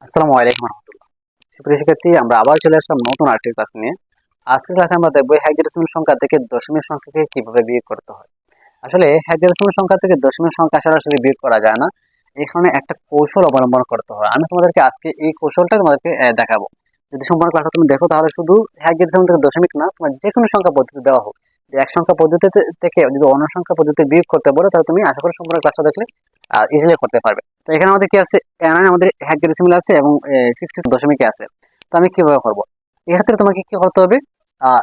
আসসালামু আলাইকুম রহমতুল্লাহ। সুপ্রিয় শিক্ষার্থী, আমরা আবার চলে আসলাম নতুন আরেকটি ক্লাস নিয়ে। আজকের ক্লাসে আমরা দেখবো হেক্সাডেসিমাল সংখ্যা থেকে দশমিক সংখ্যাকে কিভাবে বিয়োগ করতে হয়। আসলে হেক্সাডেসিমাল সংখ্যা থেকে দশমিক সংখ্যা সরাসরি বিয়োগ করা যায় না। এখানে একটা কৌশল অবলম্বন করতে হয়। আমি তোমাদেরকে আজকে এই কৌশলটা তোমাদেরকে দেখাবো। যদি সম্পূর্ণ ক্লাসটা তুমি দেখো তাহলে শুধু হেক্সাডেসিমাল থেকে দশমিক না, তোমার যে কোনো সংখ্যা পদ্ধতি দেওয়া হোক, যে এক সংখ্যা পদ্ধতি থেকে যদি অন্য সংখ্যা পদ্ধতি বিয়োগ করতে বলো তাহলে তুমি আশা করি সম্পূর্ণ ক্লাসটা দেখলে ইজিলি করতে পারবে। তো এখানে আমাদের কি আছে, আমাদের হেক্সাডেসিমাল আছে এবং 50 দশমিকে আছে। তো আমি কিভাবে করবো, এক্ষেত্রে তোমাকে কি করতে হবে, আহ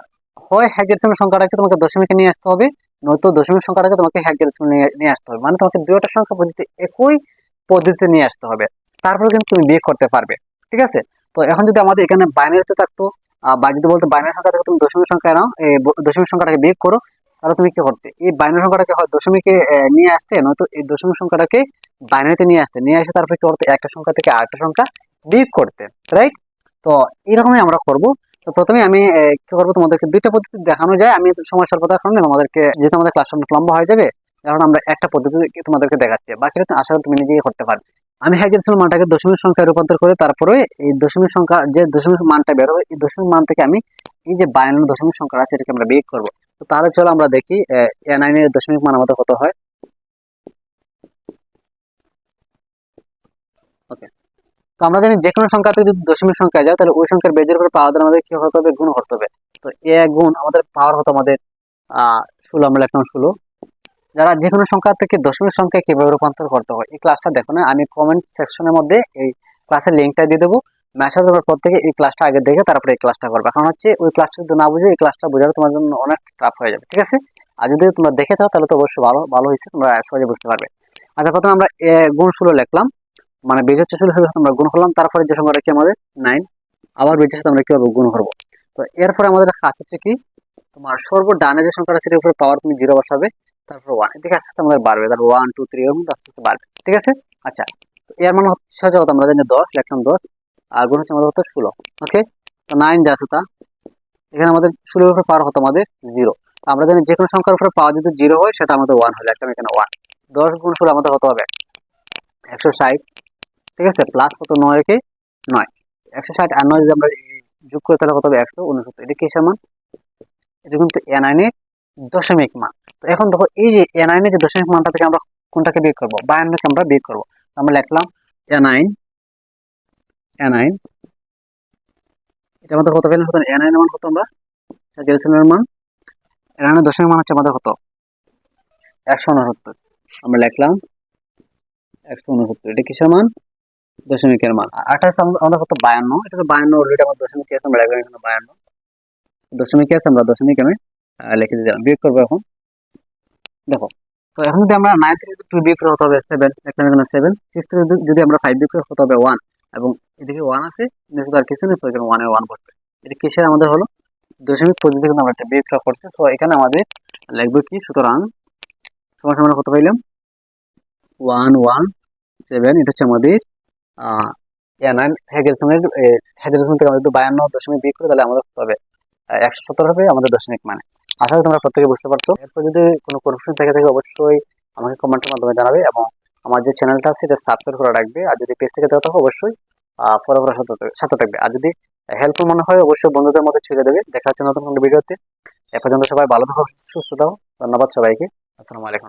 হয় হেক্সাডেসিমাল সংখ্যাটাকে তোমাকে দশমিকে নিয়ে আসতে হবে, নয়তো দশমিক সংখ্যাটাকে তোমাকে হেক্সাডেসিমাল নিয়ে আসতে হবে। মানে তোমাকে দুইটা সংখ্যা পদ্ধতি একই পদ্ধতিতে নিয়ে আসতে হবে, তারপরে কিন্তু তুমি বিয়োগ করতে পারবে। ঠিক আছে? তো এখন যদি আমাদের এখানে বাইনারিতে থাকতো, বা যদি বলতো বাইনারি সংখ্যা থেকে তুমি দশমিক সংখ্যা নাও, এই দশমিক সংখ্যাটাকে বিয়োগ করো, তাহলে তুমি কি করতে, এই বাইনারি সংখ্যাটাকে হয় দশমিকে নিয়ে আসতে, নয়তো এই দশমিক সংখ্যাটাকে বাইনারিতে নিয়ে আসে তারপরে কি করতে, একটা সংখ্যা থেকে আরেকটা সংখ্যা বিয়োগ করতে। রাইট? তো এরকমই আমরা করব। তো প্রথমে আমি কি করবো, তোমাদেরকে দুইটা পদ্ধতি দেখানো যায়। আমি সময় স্বল্পতার কারণে তোমাদেরকে, যেহেতু আমাদের ক্লাস অনেক লম্বা হয়ে যাবে, এখন আমরা একটা পদ্ধতি তোমাদেরকে দেখাচ্ছি, বাকিটা আশা করি তুমি নিজেই করতে পারবে। আমি হেক্সাডেসিমাল মানটাকে দশমিক সংখ্যায় রূপান্তর করে তারপরে এই দশমিক সংখ্যা, যে দশমিক মানটা বের হবে, এই দশমিক মান থেকে আমি এই যে 52 দশমিক সংখ্যা আছে এটাকে আমরা বিয়োগ করবো। তো তাহলে চলো আমরা দেখি A9 এর দশমিক মান আমাদের কত হয়। ওকে, তো আমরা জানি যে কোনো সংখ্যাতে যদি দশমিক সংখ্যা যায় তাহলে ওই সংখ্যার বেজের উপর পাওয়ার দ্বারা আমাদের কি করতে হবে, গুণ করতে হবে। তো এ গুণ আমাদের পাওয়ার হতো আমাদের 16, আমরা লিখলাম 16। যারা যে কোনো সংখ্যা থেকে দশমিক সংখ্যা কিভাবে রূপান্তর করতে হয় এই ক্লাসটা দেখো না, আমি কমেন্ট সেকশনের মধ্যে এই ক্লাসের লিঙ্কটা দিয়ে দেবো। মেসেজ দেওয়ার পর থেকে এই ক্লাসটা আগে দেখে তারপরে এই ক্লাসটা করবে, কারণ হচ্ছে ওই ক্লাসটা যদি না বুঝে এই ক্লাসটা বোঝাটা তোমার জন্য অনেক টাফ হয়ে যাবে। ঠিক আছে? আর যদি তোমরা দেখে থাকো তাহলে তো অবশ্যই ভালো ভালো হয়েছে, তোমরা সহজে বুঝতে পারবে। আচ্ছা, প্রথমে আমরা গুণ 16 লিখলাম, মানে বেজ হচ্ছে 16, আমরা গুণ করলাম, তারপরে যে সংখ্যাটা কি আমাদের 9, আবার বেজের সাথে আমরা কিভাবে গুণ করবো। তো এরপরে আমাদের কাজ হচ্ছে কি, তোমার সর্বডানে যে সংখ্যাটা সেটার উপরে পাওয়ার তুমি 0 বসাবে, তারপর 1, এদিকে আস্তে আস্তে আমাদের বাড়বে, তারপর 1 2 3 এরকম আস্তে আস্তে বাড়বে। ঠিক আছে? আচ্ছা, তো এর মানে হচ্ছে কত, আমরা জানি 10, লিখলাম 10, আর গুণ হচ্ছে আমাদের হতো 16। ওকে, তো 9 যা আছে তা, এখানে আমাদের 16 এর উপরে পাওয়ার হতো আমাদের 0। আমরা জানি যে কোনো সংখ্যার উপরে পাওয়ার যদি 0 হয় সেটা আমাদের 1 হলে, লিখলাম এখানে 1। 10 গুণ 16 আমাদের হতে হবে 160। ঠিক আছে? প্লাস কত, 9 রেখে 9, 160 আর 9 যদি আমরা যোগ করে তাহলে কত হবে, 169। এটা কিসের মান? এটা কিন্তু A9 এর দশমিক মান। তো এখন দেখো, এই যে A9 এর যে দশমিক মানটা থেকে আমরা কোনটাকে বিয়োগ করবো, 52 কে আমরা বিয়োগ করবো। আমরা লিখলাম A9, A9, এটা আমাদের কত পেলাম, A9 এর মান কত, আমরা ক্যালকুলেশনের মান, A9 এর দশমিক মান হচ্ছে আমাদের কত, 169। আমরা লিখলাম 169, এটা কিসের মান, দশমিকের মান। আর 28 আমাদের কত, 52, এটা তো 52 অলরেডি আমার দশমিক আছে, আমরা লিখলাম এখানে 52 দশমিক আছে, আমরা দশমিক আমি লিখে দিলাম। বিয়োগ করবো এখন, দেখো। তো এখন যদি আমরা 9 থেকে 2 বিয়োগ করে হতে হবে 7, একটা এখানে 7, 6 থেকে যদি আমরা 5 বিয়োগ করে হতে হবে 1, এবং এদিকে 1 আছে, নিচে আর কিছু নেই, সো এখানে 1 এর 1 বসবে। এটা কিসের আমাদের হলো, দশমিক পদ্ধতি কিন্তু আমরা একটা বিয়োগ করছি। সো এখানে আমাদের লিখবো কি, সুতরাং সমান সমান কত পাইলাম, 117। এটা হচ্ছে আমাদের A9 হেক্সাডেসিমাল থেকে আমাদের 52 দশমিক বিয়োগ করে তাহলে আমাদের কত হবে, 117 হবে আমাদের দশমিক মানে। আশা করি তোমরা প্রত্যেকে বুঝতে পারছো। এরপর যদি কোনো কনফিউশন থেকে থাকে অবশ্যই আমাকে কমেন্টের মাধ্যমে জানাবে, এবং আমার যে চ্যানেলটা আছে এটা সাবস্ক্রাইব করে রাখবে। আর যদি পেজ থেকে দেওয়া থাকে অবশ্যই ফলো করার সাথে থাকবে। আর যদি হেল্পফুল মনে হয় অবশ্যই বন্ধুদের মধ্যে ছেড়ে দেবে। দেখা হচ্ছে নতুন কোনো ভিডিওতে। এ পর্যন্ত সবাই ভালো থাকো, সুস্থ থাকো। ধন্যবাদ সবাইকে। আসসালামু আলাইকুম।